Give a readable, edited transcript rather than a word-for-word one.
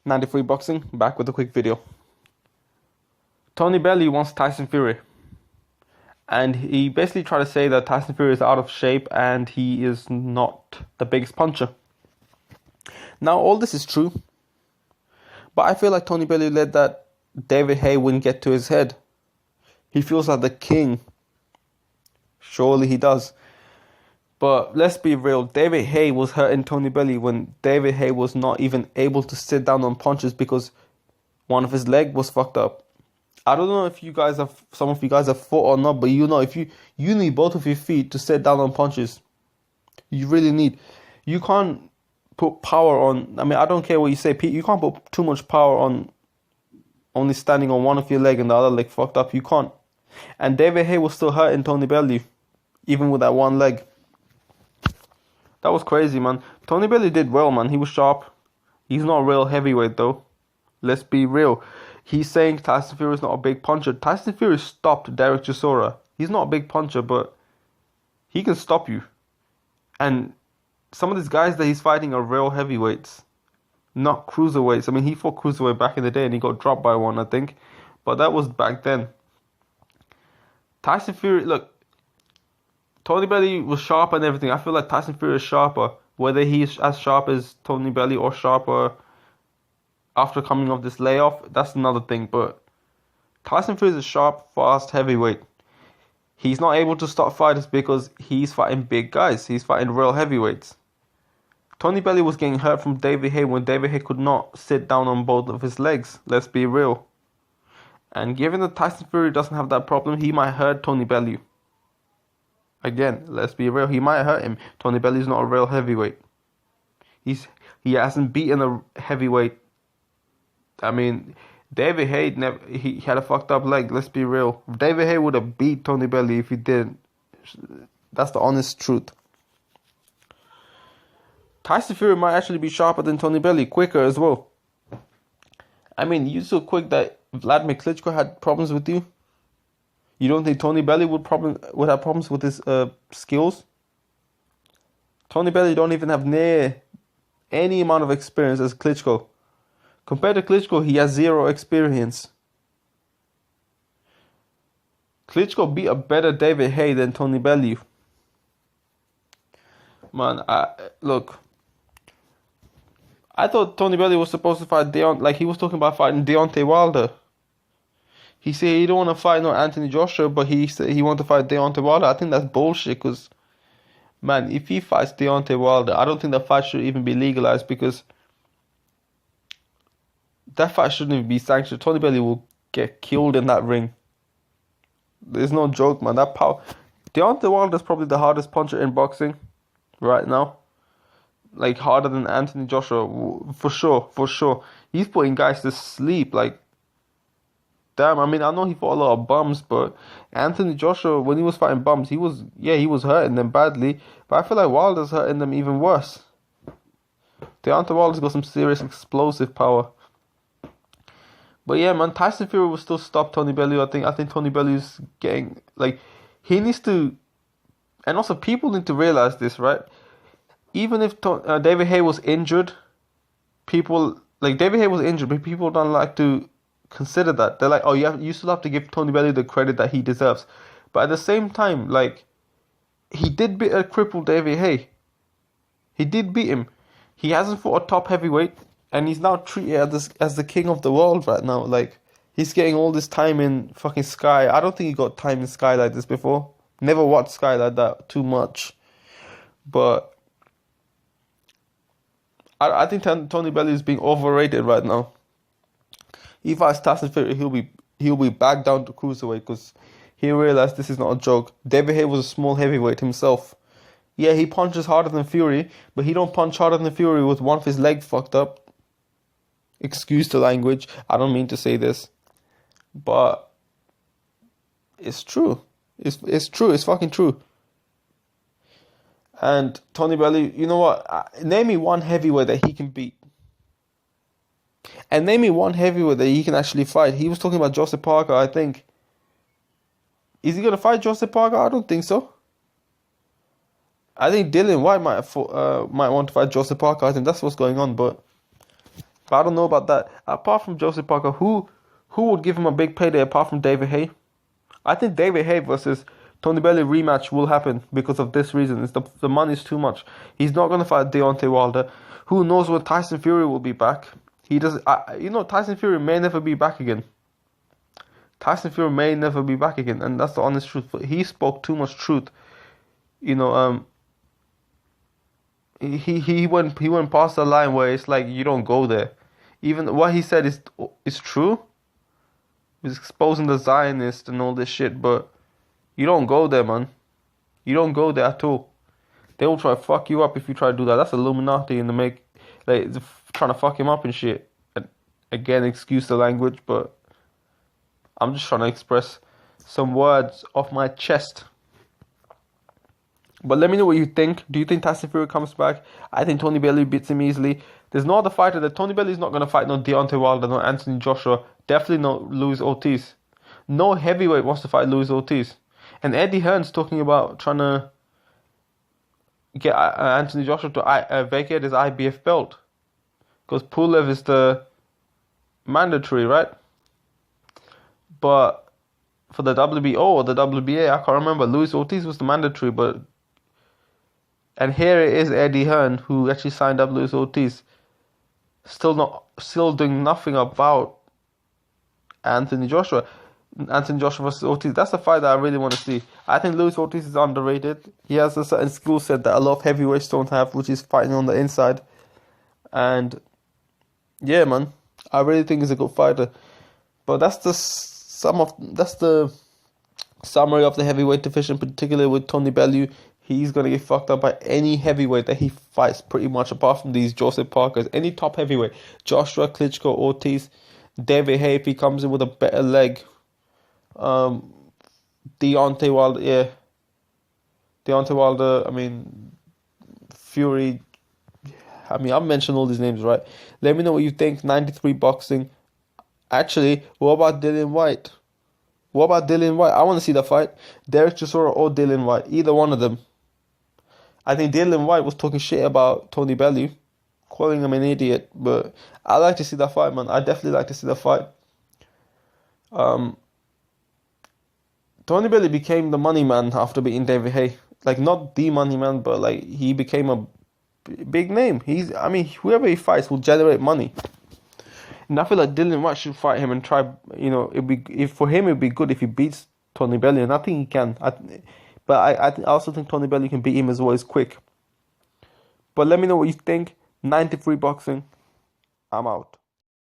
93 Boxing, back with a quick video. Tony Bellew wants Tyson Fury. And he basically tried to say that Tyson Fury is out of shape and he is not the biggest puncher. Now, all this is true. But I feel like Tony Bellew let that David Haye win get to his head. He feels like the king. Surely he does. But let's be real, David Haye was hurting Tony Bellew when David Haye was not even able to sit down on punches because one of his leg was fucked up. I don't know if some of you guys have fought or not, but if you need both of your feet to sit down on punches. You really need. You can't put power on, I don't care what you say, you can't put too much power on only standing on one of your leg and the other leg fucked up. You can't. And David Haye was still hurting Tony Bellew, even with that one leg. That was crazy, man. Tony Bellew did well, man. He was sharp. He's not a real heavyweight, though. Let's be real. He's saying Tyson Fury is not a big puncher. Tyson Fury stopped Derek Chisora. He's not a big puncher, but he can stop you. And some of these guys that he's fighting are real heavyweights, not cruiserweights. He fought cruiserweight back in the day and he got dropped by one, I think. But that was back then. Tyson Fury, look, Tony Bellew was sharp and everything. I feel like Tyson Fury is sharper. Whether he's as sharp as Tony Bellew or sharper after coming off this layoff, that's another thing. But Tyson Fury is a sharp, fast heavyweight. He's not able to stop fighters because he's fighting big guys. He's fighting real heavyweights. Tony Bellew was getting hurt from David Haye when David Haye could not sit down on both of his legs. Let's be real. And given that Tyson Fury doesn't have that problem, he might hurt Tony Bellew. Again, let's be real, he might hurt him. Tony Bellew's not a real heavyweight. He hasn't beaten a heavyweight. David Haye he had a fucked up leg. Let's be real. David Haye would have beat Tony Bellew if he didn't. That's the honest truth. Tyson Fury might actually be sharper than Tony Bellew, quicker as well. You so quick that Vladimir Klitschko had problems with you. You don't think Tony Bellew would have problems with his skills? Tony Bellew don't even have near any amount of experience as Klitschko. Compared to Klitschko, he has zero experience. Klitschko beat a better David Haye than Tony Bellew. Man, look. I thought Tony Bellew was supposed to fight he was talking about fighting Deontay Wilder. He said he don't want to fight Anthony Joshua, but he said he want to fight Deontay Wilder. I think that's bullshit because, man, if he fights Deontay Wilder, I don't think that fight should even be legalized because that fight shouldn't even be sanctioned. Tony Bellew will get killed in that ring. There's no joke, man. That power. Deontay Wilder is probably the hardest puncher in boxing right now. Like, harder than Anthony Joshua, for sure. He's putting guys to sleep, damn, I know he fought a lot of bums, but Anthony Joshua, when he was fighting bums, he was hurting them badly. But I feel like Wilder's hurting them even worse. Deontay Wilder's got some serious explosive power. But yeah, man, Tyson Fury will still stop Tony Bellew. I think Tony Bellew's getting, he needs to, and also people need to realize this, right? Even if David Haye was injured, David Haye was injured, but people don't like to consider that. They're like, oh, you still have to give Tony Bellew the credit that he deserves. But at the same time, he did beat a crippled David Haye. He did beat him. He hasn't fought a top heavyweight, and he's now treated as the king of the world right now. He's getting all this time in fucking Sky. I don't think he got time in Sky like this before. Never watched Sky like that too much. But I think Tony Bellew is being overrated right now. If fights Tyson Fury, he'll be back down to cruiserweight because he realized this is not a joke. David Haye was a small heavyweight himself. Yeah, he punches harder than Fury, but he don't punch harder than Fury with one of his legs fucked up. Excuse the language. I don't mean to say this, but it's true. It's true. It's fucking true. And Tony Bellew, you know what? Name me one heavyweight that he can beat. And name me one heavyweight that he can actually fight. He was talking about Joseph Parker, I think. Is he going to fight Joseph Parker? I don't think so. I think Dylan White might want to fight Joseph Parker. I think that's what's going on. But But I don't know about that. Apart from Joseph Parker, who would give him a big payday apart from David Haye? I think David Haye versus Tony Bellew rematch will happen because of this reason. It's the money's too much. He's not gonna fight Deontay Wilder. Who knows when Tyson Fury will be back? He does. Tyson Fury may never be back again. Tyson Fury may never be back again, and that's the honest truth. He spoke too much truth. You know, he went past the line where it's like you don't go there. Even what he said is true. He's exposing the Zionists and all this shit, but you don't go there, man. You don't go there at all. They will try to fuck you up if you try to do that. That's Illuminati and trying to fuck him up and shit. And again, excuse the language, but I'm just trying to express some words off my chest. But let me know what you think. Do you think Tyson Fury comes back? I think Tony Bellew beats him easily. There's no other fighter that Tony Bellew is not going to fight. No Deontay Wilder, no Anthony Joshua. Definitely no Luis Ortiz. No heavyweight wants to fight Luis Ortiz. And Eddie Hearn's talking about trying to get Anthony Joshua to vacate his IBF belt. Because Pulev is the mandatory, right? But for the WBO or the WBA, I can't remember. Luis Ortiz was the mandatory, but... And here it is Eddie Hearn, who actually signed up Luis Ortiz. Still doing nothing about Anthony Joshua. Anthony Joshua versus Ortiz. That's the fight that I really want to see. I think Luis Ortiz is underrated. He has a certain skill set that a lot of heavyweights don't have, which is fighting on the inside. And yeah, man, I really think he's a good fighter. But that's the summary of the heavyweight division, particularly with Tony Bellew. He's gonna get fucked up by any heavyweight that he fights, pretty much, apart from these Joseph Parkers. Any top heavyweight, Joshua, Klitschko, Ortiz, David Haye if he comes in with a better leg. Deontay Wilder, yeah. Deontay Wilder, I mean, Fury. I mean, I've mentioned all these names, right? Let me know what you think. 93 boxing. Actually, what about Dillian White? What about Dillian White? I want to see the fight. Derek Chisora or Dillian White. Either one of them. I think Dillian White was talking shit about Tony Bellew, calling him an idiot. But I like to see that fight, man. I definitely like to see the fight. Tony Bellew became the money man after beating David Haye. Like, not the money man, but like he became a big name. Whoever he fights will generate money. And I feel like Dillian White should fight him and try. For him it'd be good if he beats Tony Bellew, and I think he can. I also think Tony Bellew can beat him as well. He's quick. But let me know what you think. 93 boxing. I'm out.